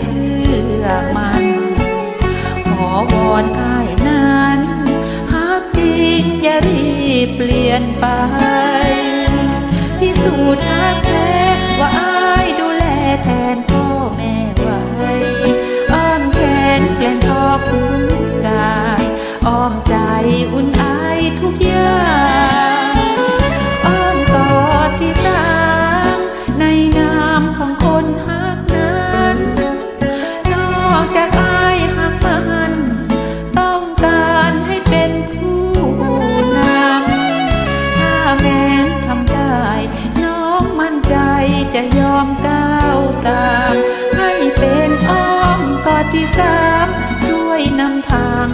เชื่อมันขอวอนอ้ายนั้นหากจริงอย่ารีบเปลี่ยนไปพิสูจน์รักแท้ว่าอ้ายดูแลแทนพ่อแม่ไว้อ้อมแขนแกล้งทอคุ้นกายอ้อมใจอุ่นไอทุกอย่างอ้อมกอดที่สามในนามของคนฮักนั้นนอกจากอ้ายฮักมันต้องการให้เป็นผู้นำถ้าแม้นทำได้น้องมั่นใจจะยอมก้าวตามให้เป็นอ้อมกอดที่สามช่วยนำทาง